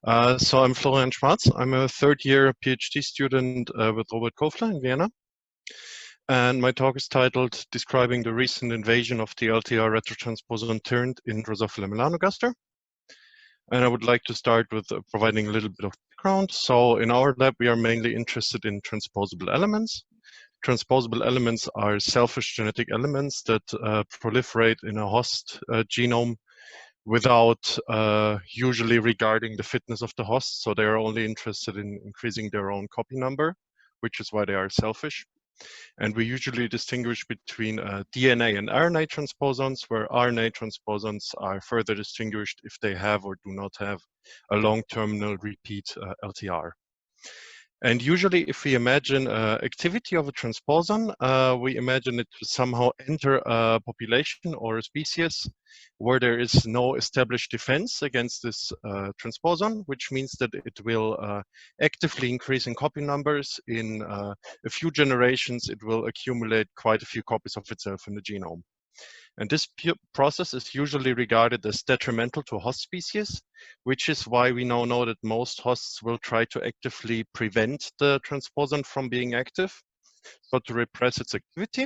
So I'm Florian Schwarz. I'm a third-year PhD student with Robert Kofler in Vienna. And my talk is titled Describing the Recent Invasion of the LTR retrotransposon Tirant in Drosophila melanogaster. And I would like to start with providing a little bit of background. So in our lab, we are mainly interested in transposable elements. Transposable elements are selfish genetic elements that proliferate in a host genome without usually regarding the fitness of the host. So they are only interested in increasing their own copy number, which is why they are selfish. And we usually distinguish between DNA and RNA transposons, where RNA transposons are further distinguished if they have or do not have a long terminal repeat LTR. And usually if we imagine activity of a transposon, we imagine it to somehow enter a population or a species where there is no established defense against this transposon, which means that it will actively increase in copy numbers. In a few generations, it will accumulate quite a few copies of itself in the genome. And this process is usually regarded as detrimental to host species, which is why we now know that most hosts will try to actively prevent the transposon from being active, so to repress its activity.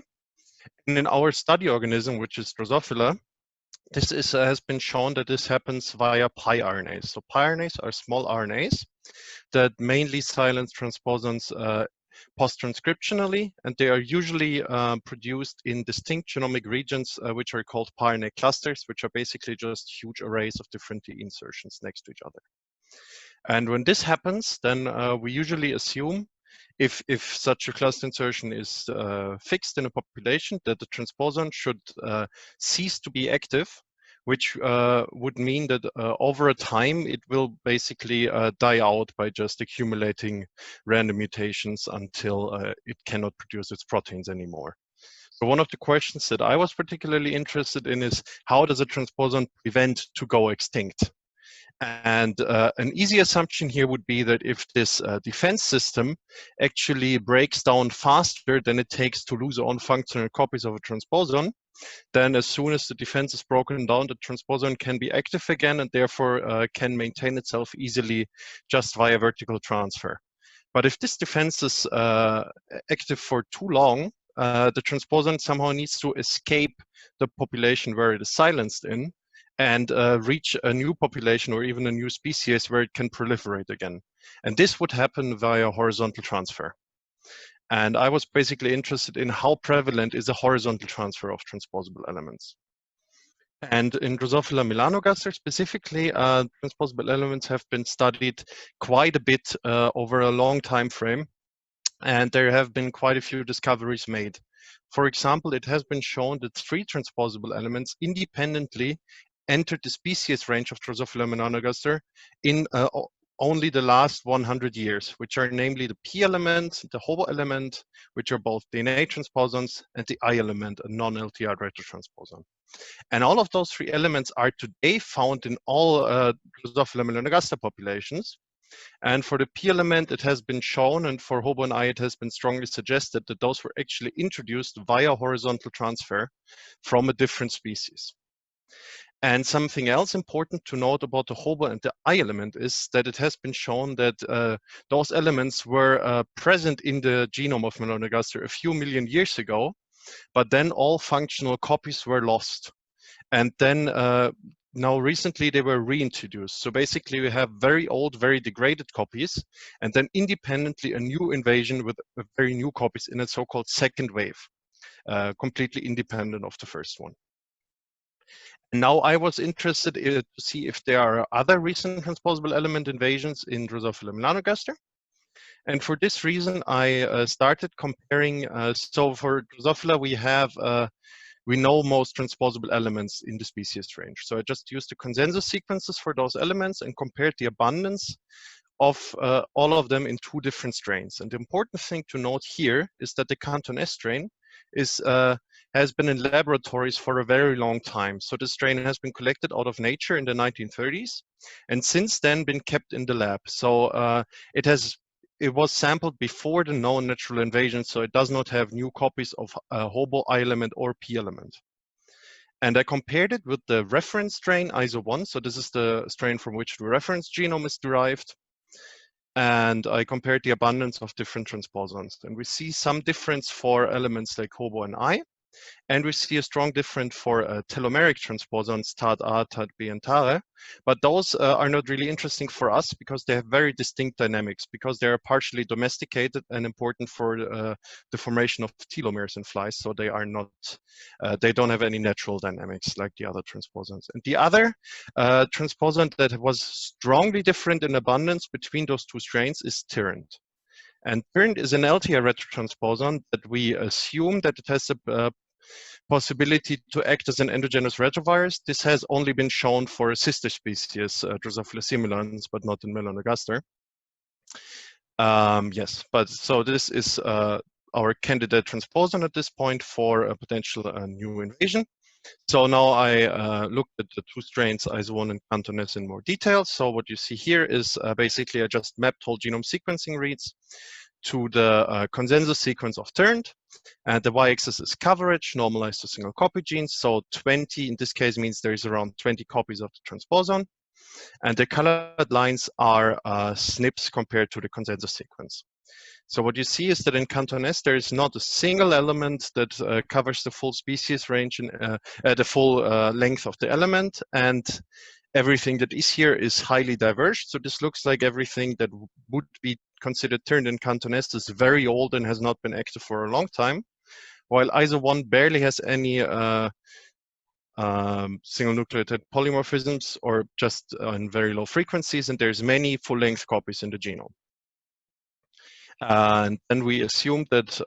And in our study organism, which is Drosophila, this has been shown that this happens via piRNAs. So piRNAs are small RNAs that mainly silence transposons post-transcriptionally, and they are usually produced in distinct genomic regions, which are called piRNA clusters, which are basically just huge arrays of different insertions next to each other. And when this happens, then we usually assume if such a cluster insertion is fixed in a population, that the transposon should cease to be active, which would mean that over a time, it will basically die out by just accumulating random mutations until it cannot produce its proteins anymore. So one of the questions that I was particularly interested in is, how does a transposon prevent to go extinct? And an easy assumption here would be that if this defense system actually breaks down faster than it takes to lose all functional copies of a transposon, then as soon as the defense is broken down, the transposon can be active again and therefore can maintain itself easily just via vertical transfer. But if this defense is active for too long, the transposon somehow needs to escape the population where it is silenced in and reach a new population or even a new species where it can proliferate again. And this would happen via horizontal transfer. And I was basically interested in how prevalent is a horizontal transfer of transposable elements. And in Drosophila melanogaster specifically, transposable elements have been studied quite a bit over a long time frame. And there have been quite a few discoveries made. For example, it has been shown that 3 transposable elements independently entered the species range of Drosophila melanogaster in only the last 100 years, which are namely the P element, the HOBO element, which are both DNA transposons, and the I element, a non-LTR retrotransposon. And all of those 3 elements are today found in all Drosophila melanogaster populations. And for the P element, it has been shown, and for HOBO and I, it has been strongly suggested that those were actually introduced via horizontal transfer from a different species. And something else important to note about the HOBO and the I element is that it has been shown that those elements were present in the genome of melanogaster a few million years ago, but then all functional copies were lost. And then now recently they were reintroduced. So basically we have very old, very degraded copies, and then independently a new invasion with very new copies in a so-called second wave, completely independent of the first one. Now I was interested to see if there are other recent transposable element invasions in Drosophila melanogaster. And for this reason, I started comparing. So for Drosophila, we know most transposable elements in the species range. So I just used the consensus sequences for those elements and compared the abundance of all of them in 2 different strains. And the important thing to note here is that the Canton S strain has been in laboratories for a very long time. So the strain has been collected out of nature in the 1930s and since then been kept in the lab. So it was sampled before the known natural invasion, so it does not have new copies of HOBO, I element, or P element. And I compared it with the reference strain ISO1. So this is the strain from which the reference genome is derived. And I compared the abundance of different transposons. And we see some difference for elements like HOBO and I. And we see a strong difference for telomeric transposons, TAT-A, TAT-B, and TARE. But those are not really interesting for us because they have very distinct dynamics, because they are partially domesticated and important for the formation of telomeres in flies. So they are not, they don't have any natural dynamics like the other transposons. And the other transposon that was strongly different in abundance between those two strains is Tirant. And Tirant is an LTR retrotransposon that we assume that it has a possibility to act as an endogenous retrovirus. This has only been shown for a sister species, Drosophila simulans, but not in melanogaster. Yes, but so this is our candidate transposon at this point for a potential new invasion. So now I looked at the two strains, ISO1 and Cantonese, in more detail. So what you see here is basically I just mapped whole genome sequencing reads to the consensus sequence of Tirant. And the y-axis is coverage, normalized to single copy genes. So 20 in this case means there is around 20 copies of the transposon. And the colored lines are SNPs compared to the consensus sequence. So what you see is that in Cantonese, there is not a single element that covers the full species range and the full length of the element. And everything that is here is highly diverged. So this looks like everything that would be considered Tirant in Cantonese is very old and has not been active for a long time, while ISO1 barely has any single nucleotide polymorphisms or just on very low frequencies, and there's many full-length copies in the genome. And then we assume that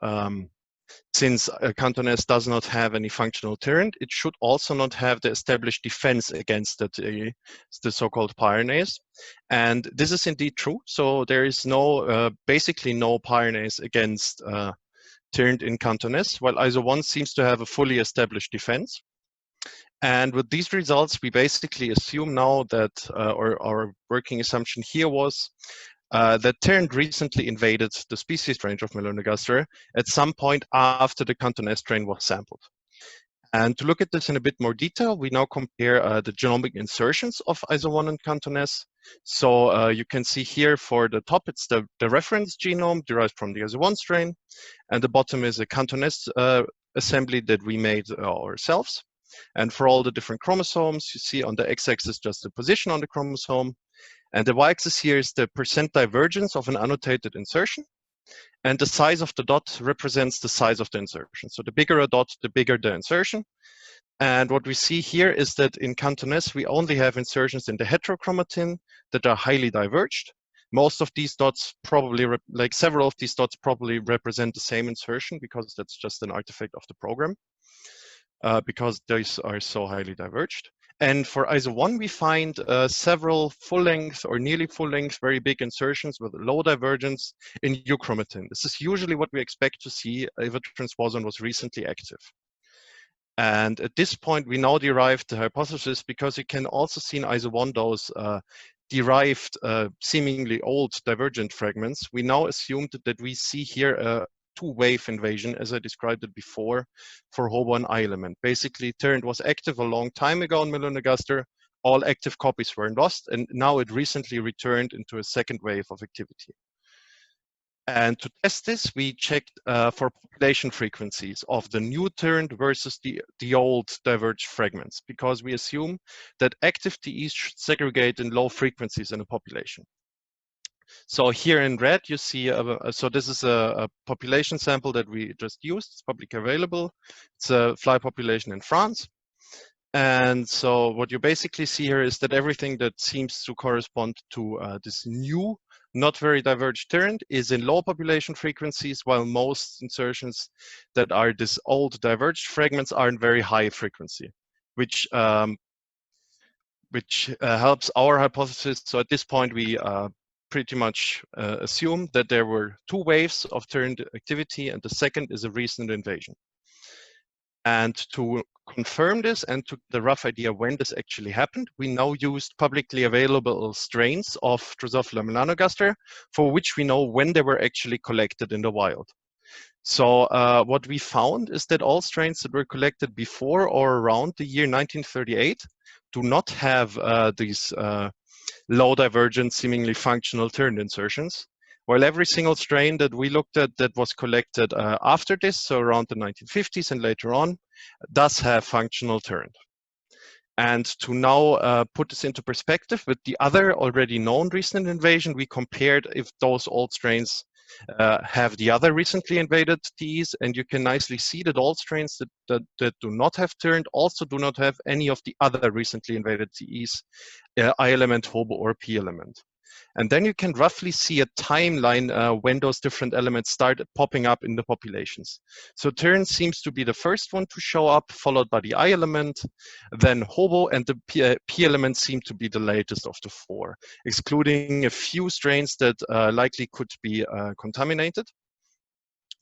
since Cantonese does not have any functional Tirant, it should also not have the established defense against the so-called pyranase. And this is indeed true. So there is no, basically no pyranase against Tirant in Cantonese, while ISO1 seems to have a fully established defense. And with these results, we basically assume now that, or our working assumption here was that Tirant recently invaded the species range of melanogaster at some point after the Cantonese strain was sampled. And to look at this in a bit more detail, we now compare the genomic insertions of ISO1 and Cantonese. So you can see here for the top, it's the reference genome derived from the ISO1 strain, and the bottom is a Cantonese assembly that we made ourselves. And for all the different chromosomes, you see on the x-axis just the position on the chromosome. And the y-axis here is the % divergence of an annotated insertion. And the size of the dot represents the size of the insertion. So the bigger a dot, the bigger the insertion. And what we see here is that in Cantonese, we only have insertions in the heterochromatin that are highly diverged. Most of these dots probably, like several of these dots probably represent the same insertion because that's just an artifact of the program, because these are so highly diverged. And for ISO1, we find several full-length or nearly full-length, very big insertions with low divergence in euchromatin. This is usually what we expect to see if a transposon was recently active. And at this point, we now derived the hypothesis because you can also see in ISO1 those derived, seemingly old divergent fragments. We now assumed that we see here a two-wave invasion, as I described it before, for HOBO and I element. Basically, Tirant was active a long time ago in melanogaster. All active copies were lost, and now it recently returned into a second wave of activity. And to test this, we checked for population frequencies of the new Tirant versus the old diverged fragments, because we assume that active TEs should segregate in low frequencies in a population. So here in red, you see, so this is a population sample that we just used. It's publicly available. It's a fly population in France. And so what you basically see here is that everything that seems to correspond to this new, not very diverged Tirant is in low population frequencies, while most insertions that are this old diverged fragments are in very high frequency, which helps our hypothesis. So at this point, we pretty much assume that there were two waves of Tirant activity, and the second is a recent invasion. And to confirm this and to the rough idea when this actually happened, we now used publicly available strains of Drosophila melanogaster, for which we know when they were actually collected in the wild. So what we found is that all strains that were collected before or around the year 1938 do not have these low divergent, seemingly functional Tirant insertions, while every single strain that we looked at that was collected after this, so around the 1950s and later on, does have functional Tirant. And to now put this into perspective with the other already known recent invasion, we compared if those old strains have the other recently invaded TEs, and you can nicely see that all strains that do not have Tirant also do not have any of the other recently invaded TEs, I element, hobo, or P element. And then you can roughly see a timeline when those different elements start popping up in the populations. So Tirant seems to be the first one to show up, followed by the I element, then hobo, and the P element seem to be the latest of the four, excluding a few strains that likely could be contaminated,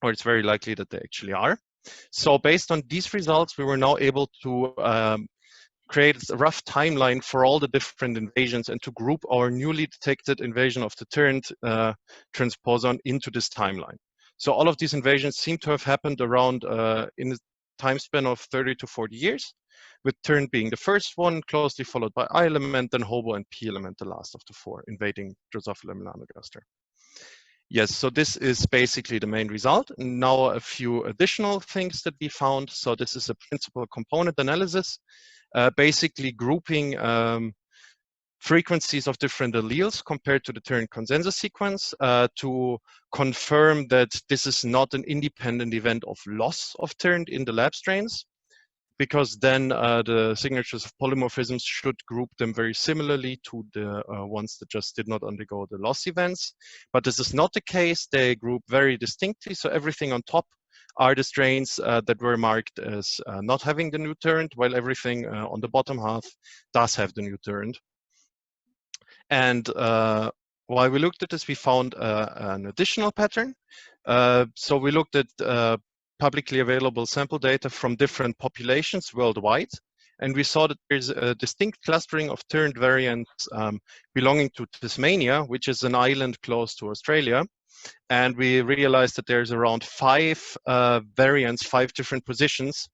or it's very likely that they actually are. So based on these results, we were now able to create a rough timeline for all the different invasions and to group our newly detected invasion of the Tirant transposon into this timeline. So all of these invasions seem to have happened around in a time span of 30 to 40 years, with Tirant being the first one, closely followed by I element, then hobo, and P element, the last of the four, invading Drosophila melanogaster. Yes, so this is basically the main result. Now a few additional things that we found. So this is a principal component analysis, basically grouping frequencies of different alleles compared to the Tirant consensus sequence to confirm that this is not an independent event of loss of Tirant in the lab strains, because then the signatures of polymorphisms should group them very similarly to the ones that just did not undergo the loss events. But this is not the case. They group very distinctly. So everything on top are the strains that were marked as not having the new Tirant, while everything on the bottom half does have the new Tirant. And while we looked at this, we found an additional pattern. So we looked at publicly available sample data from different populations worldwide, and we saw that there's a distinct clustering of Tirant variants belonging to Tasmania, which is an island close to Australia. And we realized that there's around 5 variants, 5 different positions,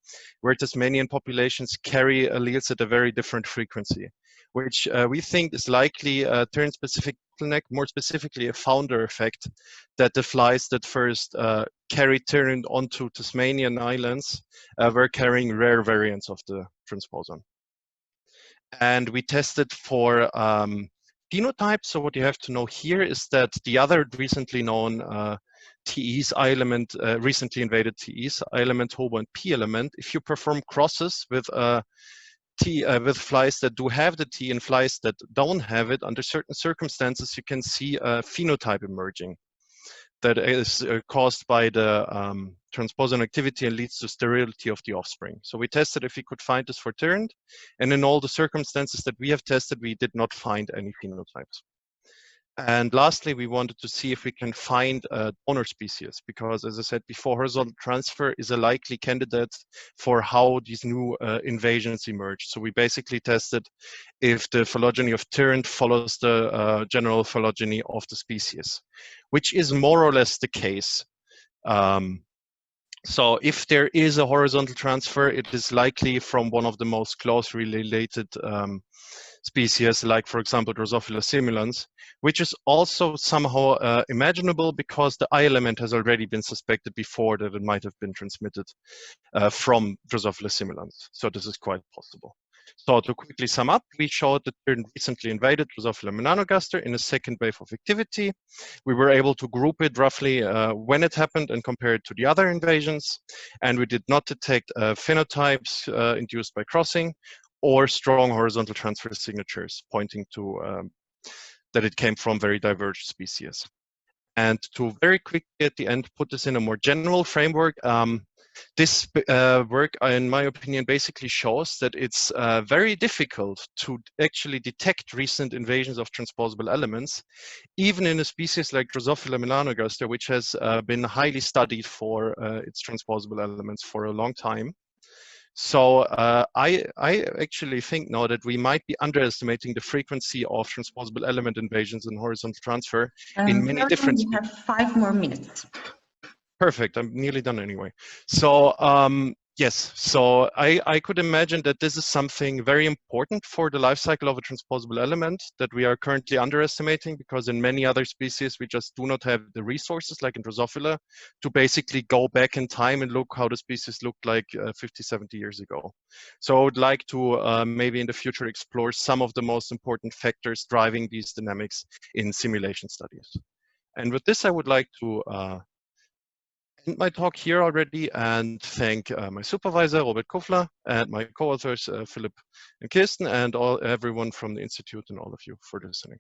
where Tasmanian populations carry alleles at a very different frequency, which we think is likely a Tirant-specific bottleneck, more specifically a founder effect, that the flies that first carried Tirant onto Tasmanian islands were carrying rare variants of the transposon. And we tested for phenotypes. So what you have to know here is that the other recently known TEs, I element, recently invaded TEs, I element, hobo, and P element, if you perform crosses with with flies that do have the T and flies that don't have it, under certain circumstances, you can see a phenotype emerging that is caused by the transposon activity and leads to sterility of the offspring. So we tested if we could find this for Tirant, and in all the circumstances that we have tested, we did not find any phenotypes. And lastly, we wanted to see if we can find a donor species, because as I said before, horizontal transfer is a likely candidate for how these new invasions emerge. So we basically tested if the phylogeny of Tirant follows the general phylogeny of the species, which is more or less the case. So if there is a horizontal transfer, it is likely from one of the most closely related species, like, for example, Drosophila simulans, which is also somehow imaginable because the I element has already been suspected before that it might have been transmitted from Drosophila simulans. So this is quite possible. So to quickly sum up, we showed that Tirant recently invaded Drosophila melanogaster in a second wave of activity. We were able to group it roughly when it happened and compare it to the other invasions. And we did not detect phenotypes induced by crossing or strong horizontal transfer signatures pointing to that it came from very divergent species. And to very quickly at the end put this in a more general framework, this work, in my opinion, basically shows that it's very difficult to actually detect recent invasions of transposable elements, even in a species like Drosophila melanogaster, which has been highly studied for its transposable elements for a long time. So I actually think now that we might be underestimating the frequency of transposable element invasions and horizontal transfer in many different. We have 5 more minutes. Perfect. I'm nearly done anyway. So yes, so I could imagine that this is something very important for the life cycle of a transposable element that we are currently underestimating, because in many other species we just do not have the resources, like in Drosophila, to basically go back in time and look how the species looked like 50, 70 years ago. So I would like to maybe in the future explore some of the most important factors driving these dynamics in simulation studies. And with this, I would like to end my talk here already and thank my supervisor, Robert Kofler, and my co-authors, Philip and Kirsten, and everyone from the Institute and all of you for listening.